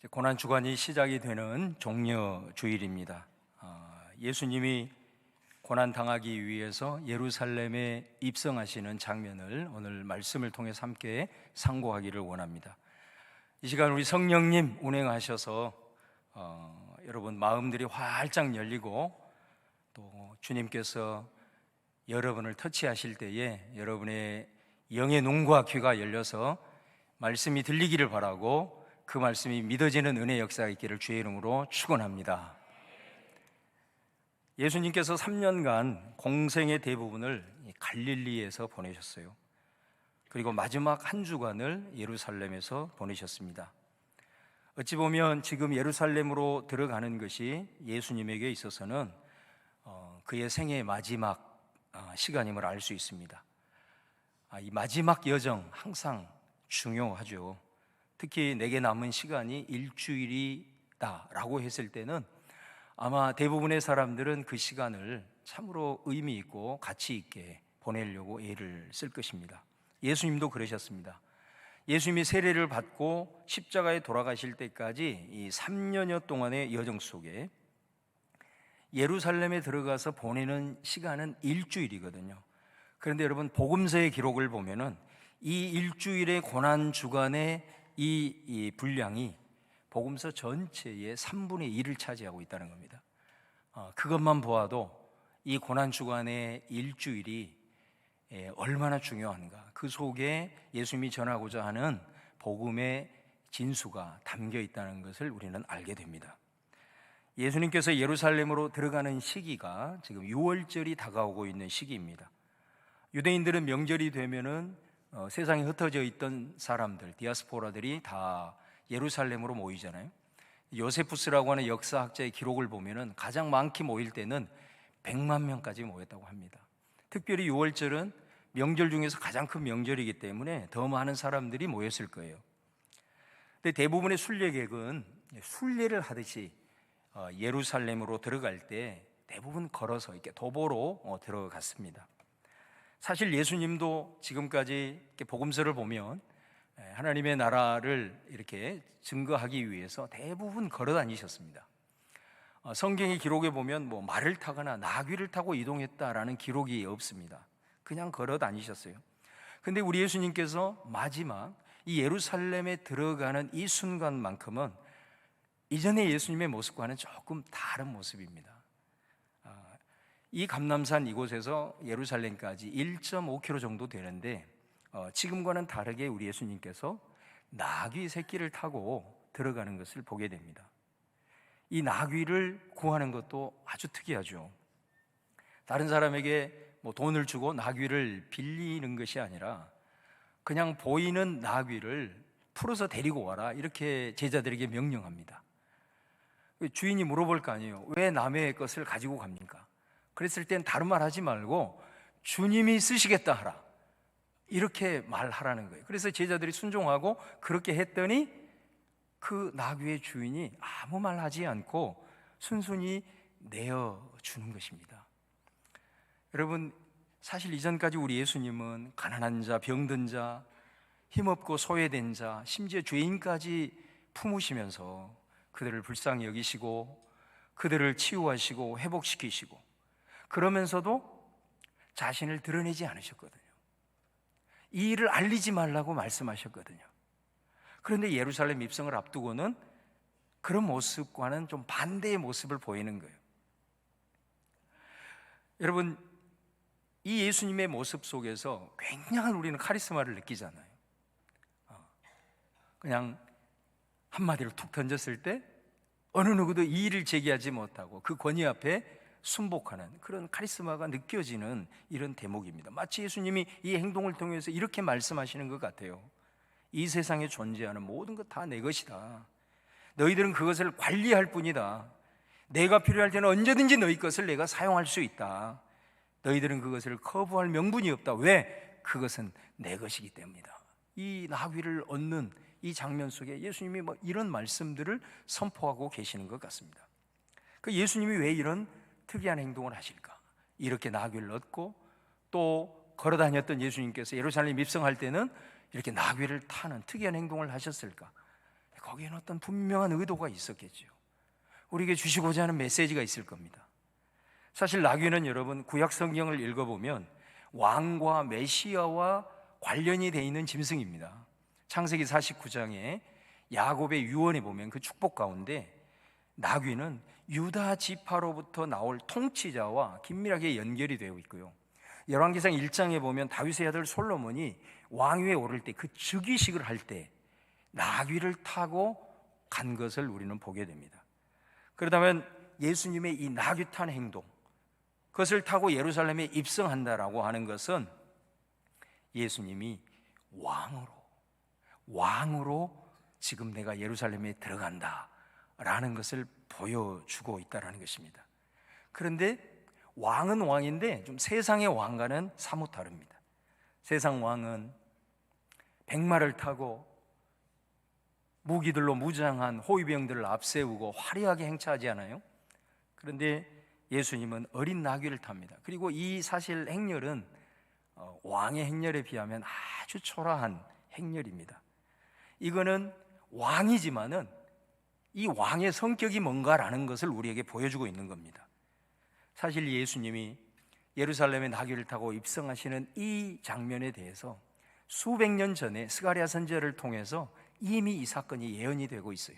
고난 주간이 시작이 되는 종려 주일입니다. 예수님이 고난 당하기 위해서 예루살렘에 입성하시는 장면을 오늘 말씀을 통해서 함께 상고하기를 원합니다. 이 시간 우리 성령님 운행하셔서 여러분 마음들이 활짝 열리고 또 주님께서 여러분을 터치하실 때에 여러분의 영의 눈과 귀가 열려서 말씀이 들리기를 바라고 그 말씀이 믿어지는 은혜 역사가 있기를 주의 이름으로 축원합니다. 예수님께서 3년간 공생의 대부분을 갈릴리에서 보내셨어요. 그리고 마지막 한 주간을 예루살렘에서 보내셨습니다. 어찌 보면 지금 예루살렘으로 들어가는 것이 예수님에게 있어서는 그의 생애의 마지막 시간임을 알 수 있습니다. 이 마지막 여정 항상 중요하죠. 특히 내게 남은 시간이 일주일이다 라고 했을 때는 아마 대부분의 사람들은 그 시간을 참으로 의미 있고 가치 있게 보내려고 애를 쓸 것입니다. 예수님도 그러셨습니다. 예수님이 세례를 받고 십자가에 돌아가실 때까지 이 3년여 동안의 여정 속에 예루살렘에 들어가서 보내는 시간은 일주일이거든요. 그런데 여러분 복음서의 기록을 보면은 이 일주일의 고난 주간의 이 분량이 복음서 전체의 3분의 1을 차지하고 있다는 겁니다. 그것만 보아도 이 고난 주간의 일주일이 얼마나 중요한가, 그 속에 예수님이 전하고자 하는 복음의 진수가 담겨 있다는 것을 우리는 알게 됩니다. 예수님께서 예루살렘으로 들어가는 시기가 지금 유월절이 다가오고 있는 시기입니다. 유대인들은 명절이 되면은 세상에 흩어져 있던 사람들, 디아스포라들이 다 예루살렘으로 모이잖아요. 요세푸스라고 하는 역사학자의 기록을 보면은 가장 많게 모일 때는 100만 명까지 모였다고 합니다. 특별히 6월절은 명절 중에서 가장 큰 명절이기 때문에 더 많은 사람들이 모였을 거예요. 근데 대부분의 순례객은 순례를 하듯이 예루살렘으로 들어갈 때 대부분 걸어서 이렇게 도보로 들어갔습니다. 사실 예수님도 지금까지 이렇게 복음서를 보면 하나님의 나라를 이렇게 증거하기 위해서 대부분 걸어 다니셨습니다. 성경의 기록에 보면 뭐 말을 타거나 나귀를 타고 이동했다라는 기록이 없습니다. 그냥 걸어 다니셨어요. 근데 우리 예수님께서 마지막 이 예루살렘에 들어가는 이 순간만큼은 이전의 예수님의 모습과는 조금 다른 모습입니다. 이 감람산 이곳에서 예루살렘까지 1.5km 정도 되는데 지금과는 다르게 우리 예수님께서 나귀 새끼를 타고 들어가는 것을 보게 됩니다. 이 나귀를 구하는 것도 아주 특이하죠. 다른 사람에게 뭐 돈을 주고 나귀를 빌리는 것이 아니라 그냥 보이는 나귀를 풀어서 데리고 와라, 이렇게 제자들에게 명령합니다. 주인이 물어볼 거 아니에요. 왜 남의 것을 가지고 갑니까? 그랬을 땐 다른 말 하지 말고 주님이 쓰시겠다 하라, 이렇게 말하라는 거예요. 그래서 제자들이 순종하고 그렇게 했더니 그 나귀의 주인이 아무 말 하지 않고 순순히 내어주는 것입니다. 여러분, 사실 이전까지 우리 예수님은 가난한 자, 병든 자, 힘없고 소외된 자, 심지어 죄인까지 품으시면서 그들을 불쌍히 여기시고 그들을 치유하시고 회복시키시고, 그러면서도 자신을 드러내지 않으셨거든요. 이 일을 알리지 말라고 말씀하셨거든요. 그런데 예루살렘 입성을 앞두고는 그런 모습과는 좀 반대의 모습을 보이는 거예요. 여러분, 이 예수님의 모습 속에서 굉장한 우리는 카리스마를 느끼잖아요. 그냥 한마디로 툭 던졌을 때 어느 누구도 이의를 제기하지 못하고 그 권위 앞에 순복하는 그런 카리스마가 느껴지는 이런 대목입니다. 마치 예수님이 이 행동을 통해서 이렇게 말씀하시는 것 같아요. 이 세상에 존재하는 모든 것 다 내 것이다. 너희들은 그것을 관리할 뿐이다. 내가 필요할 때는 언제든지 너희 것을 내가 사용할 수 있다. 너희들은 그것을 거부할 명분이 없다. 왜? 그것은 내 것이기 때문이다. 이 나귀를 얻는 이 장면 속에 예수님이 이런 말씀들을 선포하고 계시는 것 같습니다. 그 예수님이 왜 이런 특이한 행동을 하실까? 이렇게 나귀를 얻고 또 걸어다녔던 예수님께서 예루살렘 입성할 때는 이렇게 나귀를 타는 특이한 행동을 하셨을까? 거기에는 어떤 분명한 의도가 있었겠죠. 우리에게 주시고자 하는 메시지가 있을 겁니다. 사실 나귀는 여러분 구약 성경을 읽어보면 왕과 메시아와 관련이 되어 있는 짐승입니다. 창세기 49장에 야곱의 유언에 보면 그 축복 가운데 나귀는 유다 지파로부터 나올 통치자와 긴밀하게 연결이 되어 있고요. 열왕기상 1장에 보면 다윗의 아들 솔로몬이 왕위에 오를 때 그 즉위식을 할 때 나귀를 타고 간 것을 우리는 보게 됩니다. 그렇다면 예수님의 이 나귀 탄 행동, 그것을 타고 예루살렘에 입성한다라고 하는 것은 예수님이 왕으로 지금 내가 예루살렘에 들어간다라는 것을 보여주고 있다는 것입니다. 그런데 왕은 왕인데 좀 세상의 왕과는 사뭇 다릅니다. 세상 왕은 백마를 타고 무기들로 무장한 호위병들을 앞세우고 화려하게 행차하지 않아요? 그런데 예수님은 어린 나귀를 탑니다. 그리고 이 사실 행렬은 왕의 행렬에 비하면 아주 초라한 행렬입니다. 이거는 왕이지만은 이 왕의 성격이 뭔가라는 것을 우리에게 보여주고 있는 겁니다. 사실 예수님이 예루살렘에 나귀를 타고 입성하시는 이 장면에 대해서 수백 년 전에 스가랴 선지자를 통해서 이미 이 사건이 예언이 되고 있어요.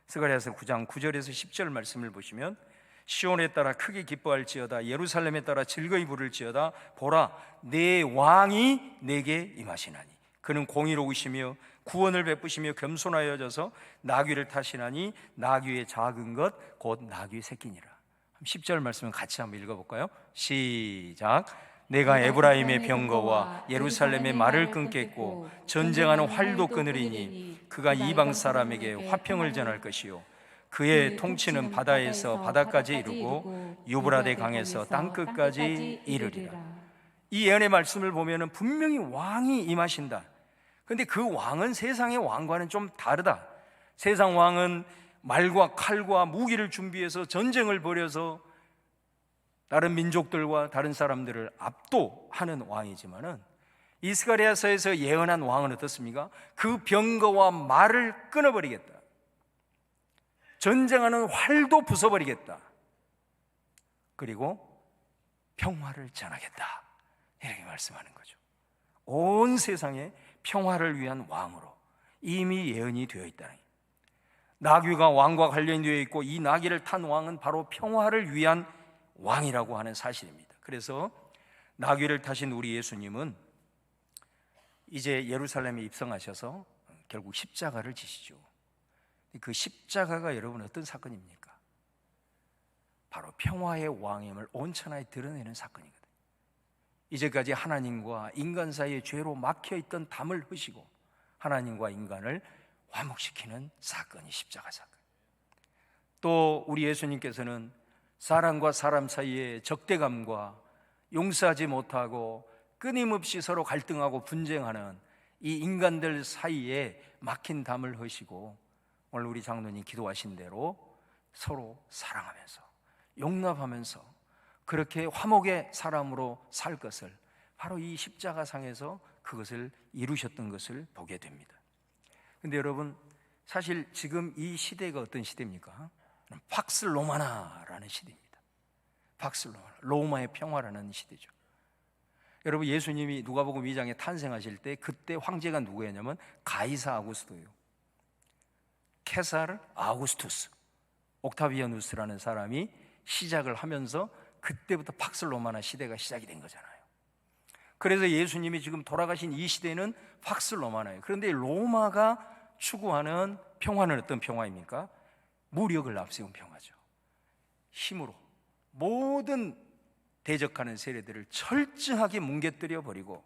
스가랴서 9장 9절에서 10절 말씀을 보시면 시온에 따라 크게 기뻐할지어다 예루살렘에 따라 즐거이 부를지어다 보라 내 왕이 내게 임하시나니 그는 공의로우시며 구원을 베푸시며 겸손하여져서 나귀를 타시나니 나귀의 작은 것 곧 나귀 새끼니라. 10절 말씀을 같이 한번 읽어볼까요? 시작. 내가 에브라임의 병거와 예루살렘의 말을 끊겠고 전쟁하는 활도 끊으리니 그가 이방 사람에게 화평을 전할 것이요 그의 통치는 바다에서 바다까지 이르고 유브라데 강에서 땅끝까지 이르리라. 이 예언의 말씀을 보면 분명히 왕이 임하신다. 그런데 그 왕은 세상의 왕과는 좀 다르다. 세상 왕은 말과 칼과 무기를 준비해서 전쟁을 벌여서 다른 민족들과 다른 사람들을 압도하는 왕이지만은 스가랴서에서 예언한 왕은 어떻습니까? 그 병거와 말을 끊어버리겠다. 전쟁하는 활도 부숴버리겠다. 그리고 평화를 전하겠다. 이렇게 말씀하는 거죠. 온 세상에 평화를 위한 왕으로 이미 예언이 되어 있다는 거예요. 나귀가 왕과 관련되어 있고 이 나귀를 탄 왕은 바로 평화를 위한 왕이라고 하는 사실입니다. 그래서 나귀를 타신 우리 예수님은 이제 예루살렘에 입성하셔서 결국 십자가를 지시죠. 그 십자가가 여러분 어떤 사건입니까? 바로 평화의 왕임을 온천하에 드러내는 사건이거든요. 이제까지 하나님과 인간 사이의 죄로 막혀있던 담을 흐시고 하나님과 인간을 화목시키는 사건이 십자가 사건. 또 우리 예수님께서는 사람과 사람 사이의 적대감과 용서하지 못하고 끊임없이 서로 갈등하고 분쟁하는 이 인간들 사이에 막힌 담을 흐시고 오늘 우리 장로님 기도하신 대로 서로 사랑하면서 용납하면서 그렇게 화목의 사람으로 살 것을 바로 이 십자가상에서 그것을 이루셨던 것을 보게 됩니다. 근데 여러분 사실 지금 이 시대가 어떤 시대입니까? 팍스 로마나라는 시대입니다. 팍스 로마나, 로마의 평화라는 시대죠. 여러분 예수님이 누가복음 2장에 탄생하실 때 그때 황제가 누구였냐면 가이사 아구스토예요. 케사르 아우구스투스 옥타비아누스라는 사람이 시작을 하면서 그때부터 팍스 로마나 시대가 시작이 된 거잖아요. 그래서 예수님이 지금 돌아가신 이 시대는 팍스 로마나예요. 그런데 로마가 추구하는 평화는 어떤 평화입니까? 무력을 앞세운 평화죠. 힘으로 모든 대적하는 세력들을 철저하게 뭉개뜨려 버리고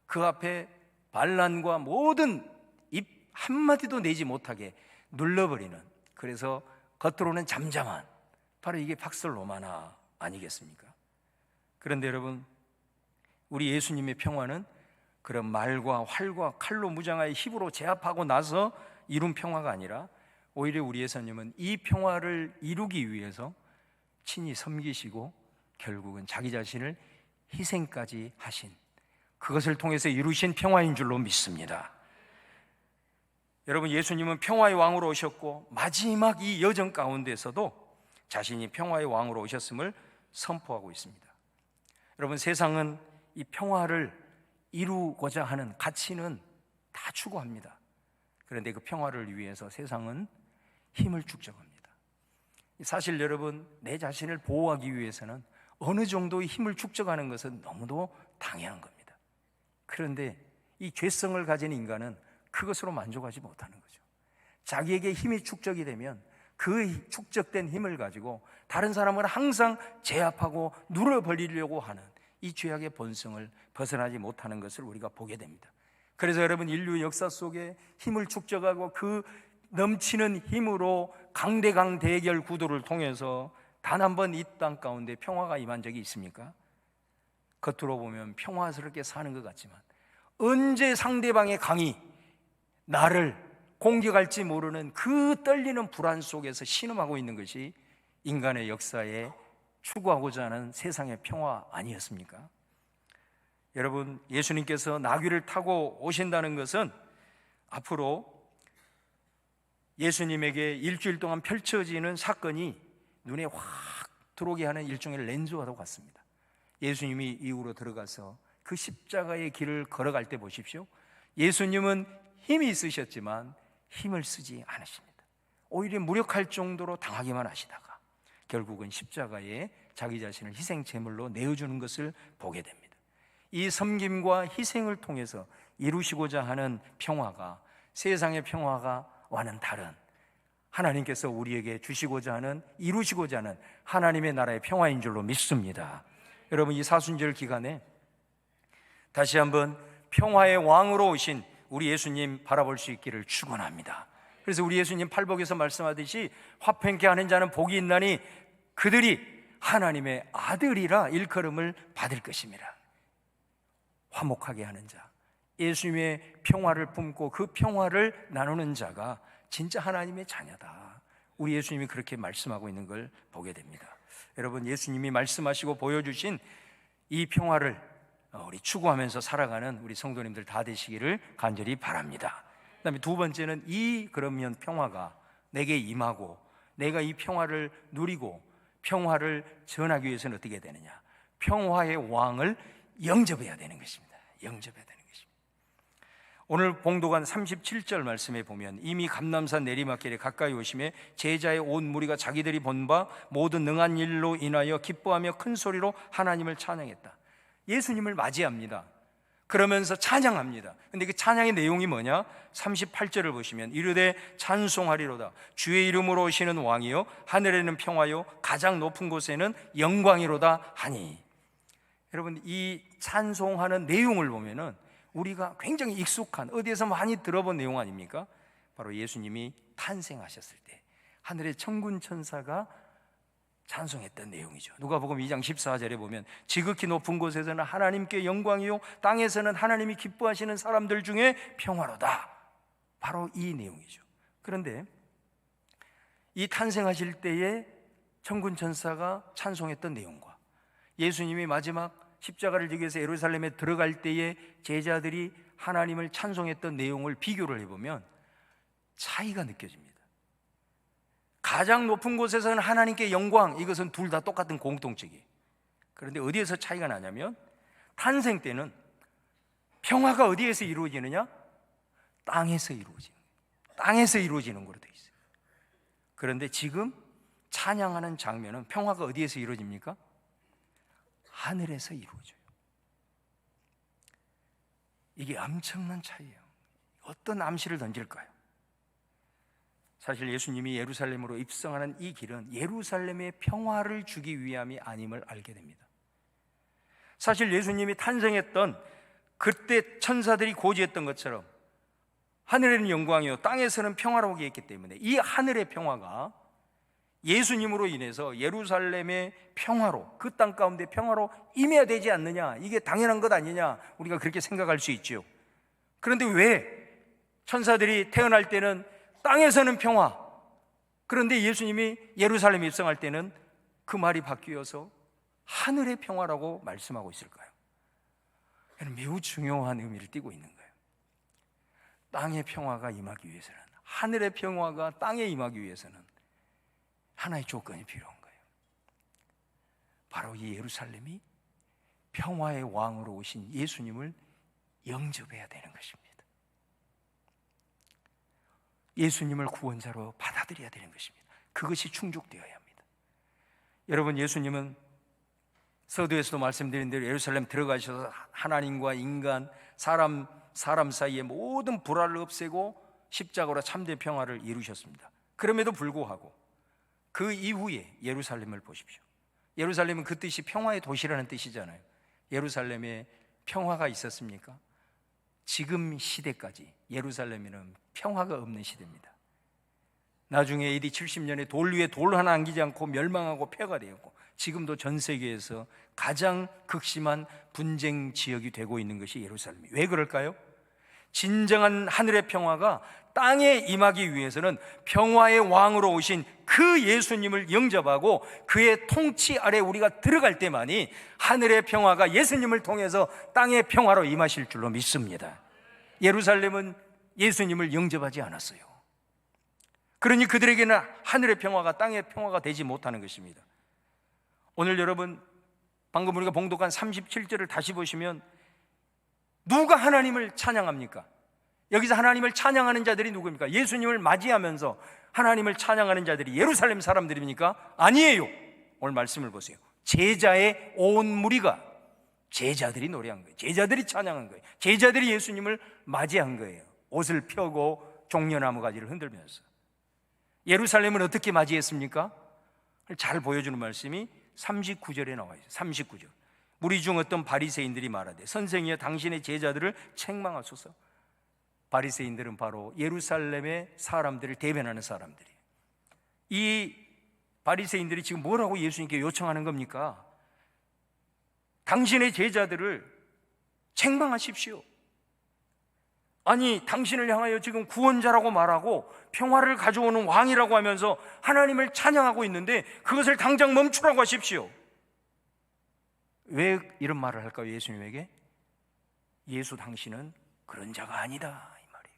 그 앞에 반란과 모든 입 한마디도 내지 못하게 눌러버리는, 그래서 겉으로는 잠잠한, 바로 이게 팍스 로마나 아니겠습니까? 그런데 여러분 우리 예수님의 평화는 그런 말과 활과 칼로 무장하여 힘으로 제압하고 나서 이룬 평화가 아니라 오히려 우리 예수님은 이 평화를 이루기 위해서 친히 섬기시고 결국은 자기 자신을 희생까지 하신, 그것을 통해서 이루신 평화인 줄로 믿습니다. 여러분, 예수님은 평화의 왕으로 오셨고 마지막 이 여정 가운데서도 자신이 평화의 왕으로 오셨음을 선포하고 있습니다. 여러분, 세상은 이 평화를 이루고자 하는 가치는 다 추구합니다. 그런데 그 평화를 위해서 세상은 힘을 축적합니다. 사실 여러분, 내 자신을 보호하기 위해서는 어느 정도의 힘을 축적하는 것은 너무도 당연한 겁니다. 그런데 이 죄성을 가진 인간은 그것으로 만족하지 못하는 거죠. 자기에게 힘이 축적이 되면 그 축적된 힘을 가지고 다른 사람을 항상 제압하고 눌어버리려고 하는 이 죄악의 본성을 벗어나지 못하는 것을 우리가 보게 됩니다. 그래서 여러분, 인류 역사 속에 힘을 축적하고 그 넘치는 힘으로 강대강 대결 구도를 통해서 단 한 번 이 땅 가운데 평화가 임한 적이 있습니까? 겉으로 보면 평화스럽게 사는 것 같지만 언제 상대방의 강이 나를 공격할지 모르는 그 떨리는 불안 속에서 신음하고 있는 것이 인간의 역사에 추구하고자 하는 세상의 평화 아니었습니까? 여러분, 예수님께서 나귀를 타고 오신다는 것은 앞으로 예수님에게 일주일 동안 펼쳐지는 사건이 눈에 확 들어오게 하는 일종의 렌즈와도 같습니다. 예수님이 이후로 들어가서 그 십자가의 길을 걸어갈 때 보십시오. 예수님은 힘이 있으셨지만 힘을 쓰지 않으십니다. 오히려 무력할 정도로 당하기만 하시다가 결국은 십자가에 자기 자신을 희생 제물로 내어주는 것을 보게 됩니다. 이 섬김과 희생을 통해서 이루시고자 하는 평화가 세상의 평화와는 다른 하나님께서 우리에게 주시고자 하는, 이루시고자 하는 하나님의 나라의 평화인 줄로 믿습니다. 여러분, 이 사순절 기간에 다시 한번 평화의 왕으로 오신 우리 예수님 바라볼 수 있기를 축원합니다. 그래서 우리 예수님 팔복에서 말씀하듯이 화평케 하는 자는 복이 있나니 그들이 하나님의 아들이라 일컬음을 받을 것입니다. 화목하게 하는 자, 예수님의 평화를 품고 그 평화를 나누는 자가 진짜 하나님의 자녀다. 우리 예수님이 그렇게 말씀하고 있는 걸 보게 됩니다. 여러분, 예수님이 말씀하시고 보여주신 이 평화를 우리 추구하면서 살아가는 우리 성도님들 다 되시기를 간절히 바랍니다. 그 다음에 두 번째는 그러면 평화가 내게 임하고 내가 이 평화를 누리고 평화를 전하기 위해서는 어떻게 되느냐? 평화의 왕을 영접해야 되는 것입니다. 영접해야 되는 것입니다. 오늘 봉독한 37절 말씀에 보면 이미 감람산 내리막길에 가까이 오심에 제자의 온 무리가 자기들이 본 바 모든 능한 일로 인하여 기뻐하며 큰 소리로 하나님을 찬양했다. 예수님을 맞이합니다. 그러면서 찬양합니다. 근데 그 찬양의 내용이 뭐냐? 38절을 보시면 이르되 찬송하리로다 주의 이름으로 오시는 왕이요 하늘에는 평화요 가장 높은 곳에는 영광이로다 하니. 여러분, 이 찬송하는 내용을 보면은 우리가 굉장히 익숙한, 어디에서 많이 들어본 내용 아닙니까? 바로 예수님이 탄생하셨을 때 하늘의 천군 천사가 찬송했던 내용이죠. 누가복음 2장 14절에 보면 지극히 높은 곳에서는 하나님께 영광이요 땅에서는 하나님이 기뻐하시는 사람들 중에 평화로다. 바로 이 내용이죠. 그런데 이 탄생하실 때에 천군 천사가 찬송했던 내용과 예수님이 마지막 십자가를 지기 위해서 예루살렘에 들어갈 때에 제자들이 하나님을 찬송했던 내용을 비교를 해보면 차이가 느껴집니다. 가장 높은 곳에서는 하나님께 영광, 이것은 둘 다 똑같은 공통적이에요. 그런데 어디에서 차이가 나냐면 탄생 때는 평화가 어디에서 이루어지느냐? 땅에서 이루어지는 거예요. 땅에서 이루어지는 거로 되어 있어요. 그런데 지금 찬양하는 장면은 평화가 어디에서 이루어집니까? 하늘에서 이루어져요. 이게 엄청난 차이예요. 어떤 암시를 던질까요? 사실 예수님이 예루살렘으로 입성하는 이 길은 예루살렘의 평화를 주기 위함이 아님을 알게 됩니다. 사실 예수님이 탄생했던 그때 천사들이 고지했던 것처럼 하늘에는 영광이요 땅에서는 평화라고 얘기했기 때문에 이 하늘의 평화가 예수님으로 인해서 예루살렘의 평화로, 그 땅 가운데 평화로 임해야 되지 않느냐, 이게 당연한 것 아니냐, 우리가 그렇게 생각할 수 있죠. 그런데 왜 천사들이 태어날 때는 땅에서는 평화, 그런데 예수님이 예루살렘에 입성할 때는 그 말이 바뀌어서 하늘의 평화라고 말씀하고 있을까요? 매우 중요한 의미를 띠고 있는 거예요. 땅의 평화가 임하기 위해서는, 하늘의 평화가 땅에 임하기 위해서는 하나의 조건이 필요한 거예요. 바로 이 예루살렘이 평화의 왕으로 오신 예수님을 영접해야 되는 것입니다. 예수님을 구원자로 받아들여야 되는 것입니다. 그것이 충족되어야 합니다. 여러분, 예수님은 서두에서도 말씀드린 대로 예루살렘 들어가셔서 하나님과 인간, 사람 사이의 모든 불화를 없애고 십자가로 참된 평화를 이루셨습니다. 그럼에도 불구하고 그 이후에 예루살렘을 보십시오. 예루살렘은 그 뜻이 평화의 도시라는 뜻이잖아요. 예루살렘에 평화가 있었습니까? 지금 시대까지 예루살렘에는 평화가 없는 시대입니다. 나중에 AD 70년에 돌 위에 돌 하나 안기지 않고 멸망하고 폐가 되었고, 지금도 전 세계에서 가장 극심한 분쟁 지역이 되고 있는 것이 예루살렘이에요. 왜 그럴까요? 진정한 하늘의 평화가 땅에 임하기 위해서는 평화의 왕으로 오신 그 예수님을 영접하고 그의 통치 아래 우리가 들어갈 때만이 하늘의 평화가 예수님을 통해서 땅의 평화로 임하실 줄로 믿습니다. 예루살렘은 예수님을 영접하지 않았어요. 그러니 그들에게는 하늘의 평화가 땅의 평화가 되지 못하는 것입니다. 오늘 여러분, 방금 우리가 봉독한 37절을 다시 보시면 누가 하나님을 찬양합니까? 여기서 하나님을 찬양하는 자들이 누구입니까? 예수님을 맞이하면서 하나님을 찬양하는 자들이 예루살렘 사람들입니까? 아니에요. 오늘 말씀을 보세요. 제자의 온 무리가, 제자들이 노래한 거예요. 제자들이 찬양한 거예요. 제자들이 예수님을 맞이한 거예요. 옷을 펴고 종려나무 가지를 흔들면서. 예루살렘을 어떻게 맞이했습니까? 잘 보여주는 말씀이 39절에 나와 있어요. 39절. 무리 중 어떤 바리새인들이 말하되 선생이여 당신의 제자들을 책망하소서. 바리새인들은 바로 예루살렘의 사람들을 대변하는 사람들이에요. 이 바리새인들이 지금 뭐라고 예수님께 요청하는 겁니까? 당신의 제자들을 책망하십시오. 아니, 당신을 향하여 지금 구원자라고 말하고 평화를 가져오는 왕이라고 하면서 하나님을 찬양하고 있는데 그것을 당장 멈추라고 하십시오. 왜 이런 말을 할까요? 예수님에게? 예수 당신은 그런 자가 아니다, 이 말이에요.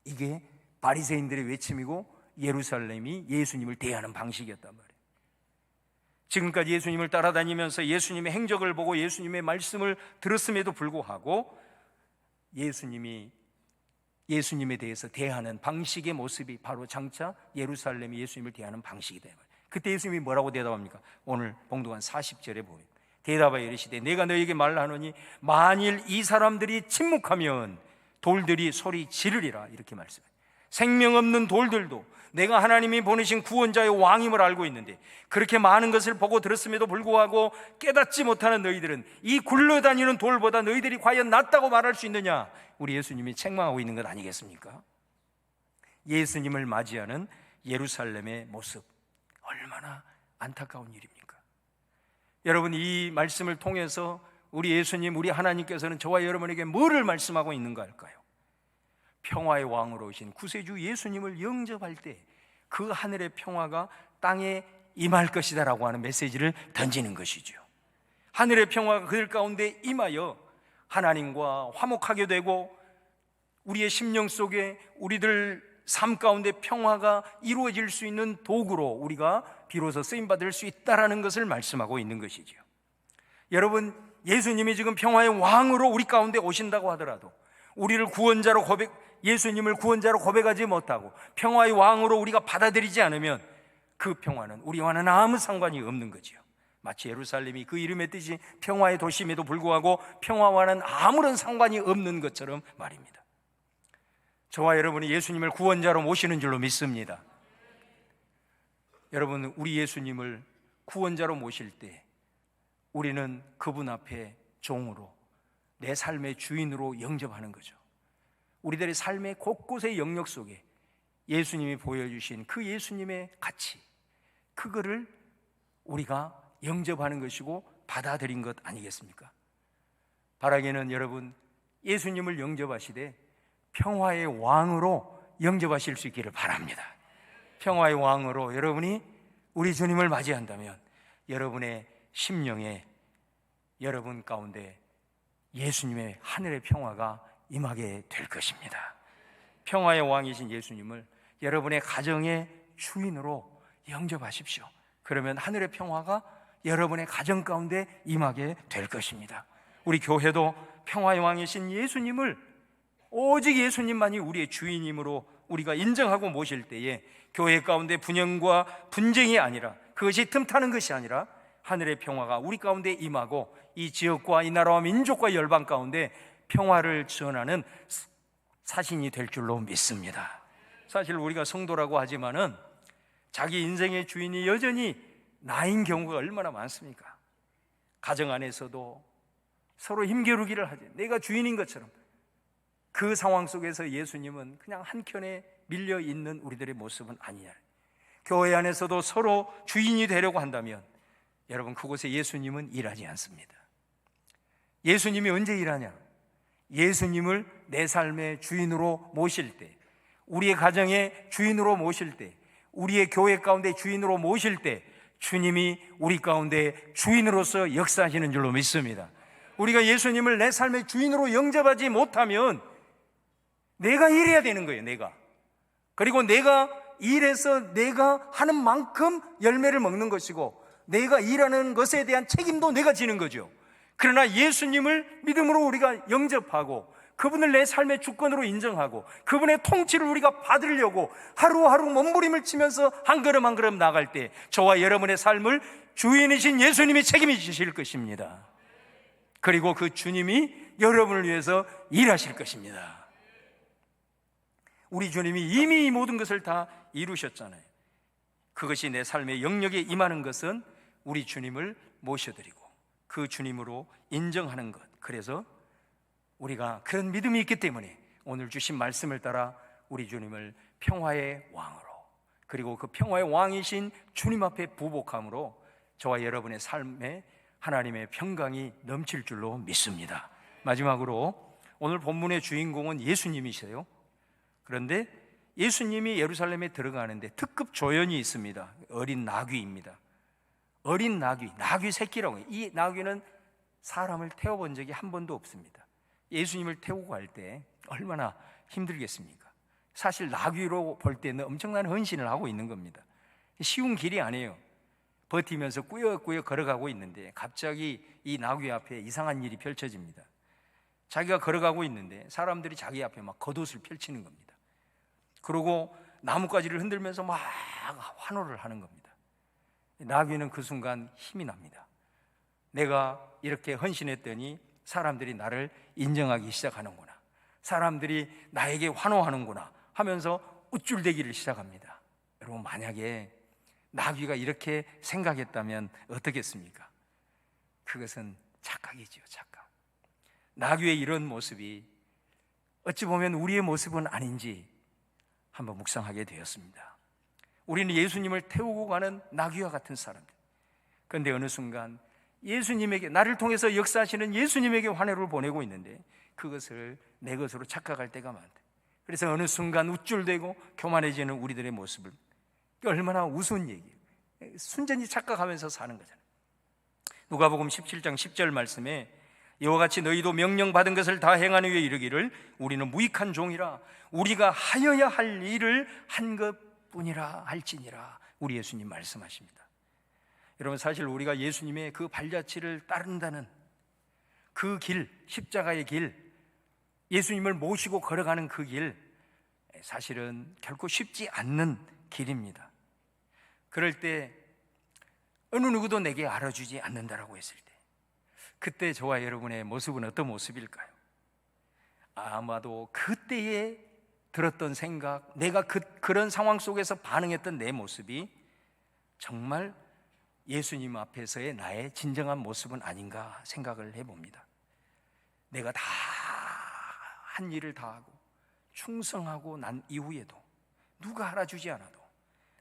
이게 바리새인들의 외침이고 예루살렘이 예수님을 대하는 방식이었단 말이에요. 지금까지 예수님을 따라다니면서 예수님의 행적을 보고 예수님의 말씀을 들었음에도 불구하고 예수님에 대해서 대하는 방식의 모습이 바로 장차 예루살렘이 예수님을 대하는 방식이다. 그때 예수님이 뭐라고 대답합니까? 오늘 봉독한 40절에 보면 대답하여 이르시되 내가 너에게 말하노니 만일 이 사람들이 침묵하면 돌들이 소리 지르리라, 이렇게 말씀해요. 생명 없는 돌들도 내가 하나님이 보내신 구원자의 왕임을 알고 있는데 그렇게 많은 것을 보고 들었음에도 불구하고 깨닫지 못하는 너희들은 이 굴러다니는 돌보다 너희들이 과연 낫다고 말할 수 있느냐? 우리 예수님이 책망하고 있는 것 아니겠습니까? 예수님을 맞이하는 예루살렘의 모습, 얼마나 안타까운 일입니까? 여러분, 이 말씀을 통해서 우리 예수님, 우리 하나님께서는 저와 여러분에게 뭐를 말씀하고 있는가 할까요? 평화의 왕으로 오신 구세주 예수님을 영접할 때 그 하늘의 평화가 땅에 임할 것이다 라고 하는 메시지를 던지는 것이죠. 하늘의 평화가 그들 가운데 임하여 하나님과 화목하게 되고 우리의 심령 속에 우리들 삶 가운데 평화가 이루어질 수 있는 도구로 우리가 비로소 쓰임받을 수 있다는 것을 말씀하고 있는 것이죠. 여러분, 예수님이 지금 평화의 왕으로 우리 가운데 오신다고 하더라도 우리를 구원자로 예수님을 구원자로 고백하지 못하고 평화의 왕으로 우리가 받아들이지 않으면 그 평화는 우리와는 아무 상관이 없는 거죠. 마치 예루살렘이 그 이름의 뜻이 평화의 도시임에도 불구하고 평화와는 아무런 상관이 없는 것처럼 말입니다. 저와 여러분이 예수님을 구원자로 모시는 줄로 믿습니다. 여러분, 우리 예수님을 구원자로 모실 때 우리는 그분 앞에 종으로, 내 삶의 주인으로 영접하는 거죠. 우리들의 삶의 곳곳의 영역 속에 예수님이 보여주신 그 예수님의 가치, 그거를 우리가 영접하는 것이고 받아들인 것 아니겠습니까? 바라기는 여러분, 예수님을 영접하시되 평화의 왕으로 영접하실 수 있기를 바랍니다. 평화의 왕으로 여러분이 우리 주님을 맞이한다면 여러분의 심령에, 여러분 가운데 예수님의 하늘의 평화가 임하게 될 것입니다. 평화의 왕이신 예수님을 여러분의 가정의 주인으로 영접하십시오. 그러면 하늘의 평화가 여러분의 가정 가운데 임하게 될 것입니다. 우리 교회도 평화의 왕이신 예수님을, 오직 예수님만이 우리의 주인임으로 우리가 인정하고 모실 때에 교회 가운데 분열과 분쟁이 아니라, 그것이 틈타는 것이 아니라 하늘의 평화가 우리 가운데 임하고 이 지역과 이 나라와 민족과 열방 가운데 평화를 전하는 사신이 될 줄로 믿습니다. 사실 우리가 성도라고 하지만은 자기 인생의 주인이 여전히 나인 경우가 얼마나 많습니까? 가정 안에서도 서로 힘겨루기를 하지, 내가 주인인 것처럼. 그 상황 속에서 예수님은 그냥 한켠에 밀려 있는 우리들의 모습은 아니냐. 교회 안에서도 서로 주인이 되려고 한다면 여러분, 그곳에 예수님은 일하지 않습니다. 예수님이 언제 일하냐? 예수님을 내 삶의 주인으로 모실 때, 우리의 가정의 주인으로 모실 때, 우리의 교회 가운데 주인으로 모실 때 주님이 우리 가운데 주인으로서 역사하시는 줄로 믿습니다. 우리가 예수님을 내 삶의 주인으로 영접하지 못하면 내가 일해야 되는 거예요. 내가. 그리고 내가 일해서 내가 하는 만큼 열매를 먹는 것이고, 내가 일하는 것에 대한 책임도 내가 지는 거죠. 그러나 예수님을 믿음으로 우리가 영접하고 그분을 내 삶의 주권으로 인정하고 그분의 통치를 우리가 받으려고 하루하루 몸부림을 치면서 한 걸음 한 걸음 나갈 때 저와 여러분의 삶을 주인이신 예수님이 책임이 지실 것입니다. 그리고 그 주님이 여러분을 위해서 일하실 것입니다. 우리 주님이 이미 이 모든 것을 다 이루셨잖아요. 그것이 내 삶의 영역에 임하는 것은 우리 주님을 모셔드리고 그 주님으로 인정하는 것. 그래서 우리가 그런 믿음이 있기 때문에 오늘 주신 말씀을 따라 우리 주님을 평화의 왕으로, 그리고 그 평화의 왕이신 주님 앞에 부복함으로 저와 여러분의 삶에 하나님의 평강이 넘칠 줄로 믿습니다. 마지막으로 오늘 본문의 주인공은 예수님이세요. 그런데 예수님이 예루살렘에 들어가는데 특급 조연이 있습니다. 어린 나귀입니다. 어린 나귀, 나귀 새끼라고 해요. 이 나귀는 사람을 태워본 적이 한 번도 없습니다. 예수님을 태우고 갈 때 얼마나 힘들겠습니까? 사실 나귀로 볼 때는 엄청난 헌신을 하고 있는 겁니다. 쉬운 길이 아니에요. 버티면서 꾸역꾸역 걸어가고 있는데 갑자기 이 나귀 앞에 이상한 일이 펼쳐집니다. 자기가 걸어가고 있는데 사람들이 자기 앞에 막 겉옷을 펼치는 겁니다. 그리고 나뭇가지를 흔들면서 막 환호를 하는 겁니다. 나귀는 그 순간 힘이 납니다. 내가 이렇게 헌신했더니 사람들이 나를 인정하기 시작하는구나, 사람들이 나에게 환호하는구나 하면서 우쭐대기를 시작합니다. 여러분, 만약에 나귀가 이렇게 생각했다면 어떻겠습니까? 그것은 착각이지요, 착각. 나귀의 이런 모습이 어찌 보면 우리의 모습은 아닌지 한번 묵상하게 되었습니다. 우리는 예수님을 태우고 가는 나귀와 같은 사람들. 그런데 어느 순간 예수님에게, 나를 통해서 역사하시는 예수님에게 환호를 보내고 있는데 그것을 내 것으로 착각할 때가 많다. 그래서 어느 순간 우쭐대고 교만해지는 우리들의 모습을, 얼마나 우스운 얘기예요. 순전히 착각하면서 사는 거잖아요. 누가복음 17장 10절 말씀에 이와 같이 너희도 명령받은 것을 다 행하는 후에 이르기를 우리는 무익한 종이라 우리가 하여야 할 일을 한 것뿐이라 할지니라. 우리 예수님 말씀하십니다. 여러분, 사실 우리가 예수님의 그 발자취를 따른다는 그 길, 십자가의 길, 예수님을 모시고 걸어가는 그 길, 사실은 결코 쉽지 않는 길입니다. 그럴 때 어느 누구도 내게 알아주지 않는다라고 했을 때, 그때 저와 여러분의 모습은 어떤 모습일까요? 아마도 그때에 들었던 생각, 내가 그런 상황 속에서 반응했던 내 모습이 정말 예수님 앞에서의 나의 진정한 모습은 아닌가 생각을 해봅니다. 내가 다 한 일을 다 하고 충성하고 난 이후에도 누가 알아주지 않아도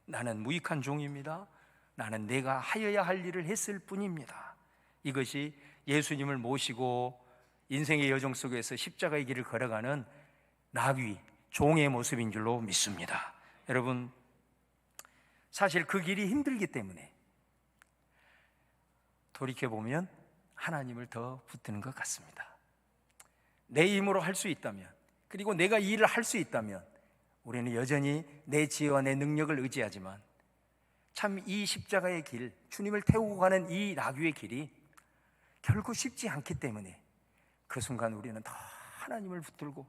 나는 무익한 종입니다. 나는 내가 하여야 할 일을 했을 뿐입니다. 이것이 예수님을 모시고 인생의 여정 속에서 십자가의 길을 걸어가는 나귀, 종의 모습인 줄로 믿습니다. 여러분, 사실 그 길이 힘들기 때문에 돌이켜보면 하나님을 더 붙드는 것 같습니다. 내 힘으로 할 수 있다면, 그리고 내가 이 일을 할 수 있다면 우리는 여전히 내 지혜와 내 능력을 의지하지만 참 이 십자가의 길, 주님을 태우고 가는 이 나귀의 길이 결코 쉽지 않기 때문에 그 순간 우리는 더 하나님을 붙들고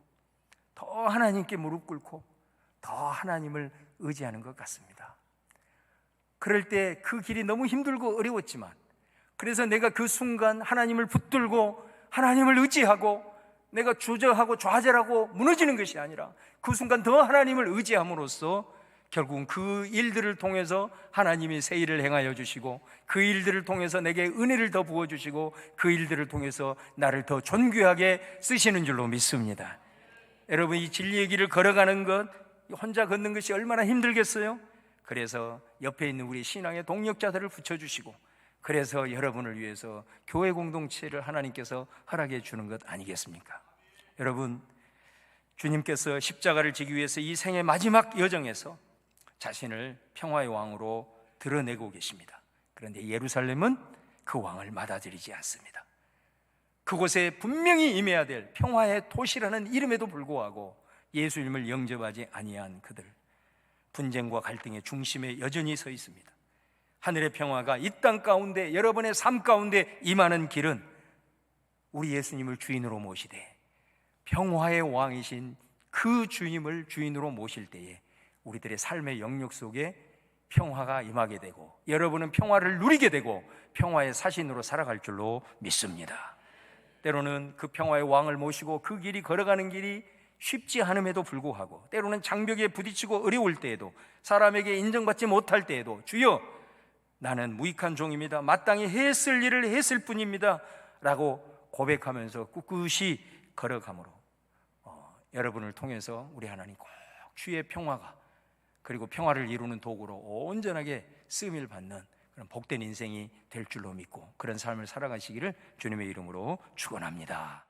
더 하나님께 무릎 꿇고 더 하나님을 의지하는 것 같습니다. 그럴 때 그 길이 너무 힘들고 어려웠지만, 그래서 내가 그 순간 하나님을 붙들고 하나님을 의지하고 내가 주저하고 좌절하고 무너지는 것이 아니라 그 순간 더 하나님을 의지함으로써 결국은 그 일들을 통해서 하나님이 새 일을 행하여 주시고, 그 일들을 통해서 내게 은혜를 더 부어주시고, 그 일들을 통해서 나를 더 존귀하게 쓰시는 줄로 믿습니다. 여러분, 이 진리의 길을 걸어가는 것, 혼자 걷는 것이 얼마나 힘들겠어요? 그래서 옆에 있는 우리 신앙의 동력자들을 붙여주시고, 그래서 여러분을 위해서 교회 공동체를 하나님께서 허락해 주는 것 아니겠습니까? 여러분, 주님께서 십자가를 지기 위해서 이 생의 마지막 여정에서 자신을 평화의 왕으로 드러내고 계십니다. 그런데 예루살렘은 그 왕을 받아들이지 않습니다. 그곳에 분명히 임해야 될 평화의 도시라는 이름에도 불구하고 예수님을 영접하지 아니한 그들, 분쟁과 갈등의 중심에 여전히 서 있습니다. 하늘의 평화가 이 땅 가운데, 여러분의 삶 가운데 임하는 길은 우리 예수님을 주인으로 모시되 평화의 왕이신 그 주님을 주인으로 모실 때에 우리들의 삶의 영역 속에 평화가 임하게 되고, 여러분은 평화를 누리게 되고 평화의 사신으로 살아갈 줄로 믿습니다. 때로는 그 평화의 왕을 모시고 그 길이 걸어가는 길이 쉽지 않음에도 불구하고, 때로는 장벽에 부딪히고 어려울 때에도, 사람에게 인정받지 못할 때에도 주여 나는 무익한 종입니다, 마땅히 했을 일을 했을 뿐입니다 라고 고백하면서 꿋꿋이 걸어가므로 여러분을 통해서 우리 하나님 꼭 주의 평화가, 그리고 평화를 이루는 도구로 온전하게 쓰임을 받는 그런 복된 인생이 될 줄로 믿고 그런 삶을 살아가시기를 주님의 이름으로 축원합니다.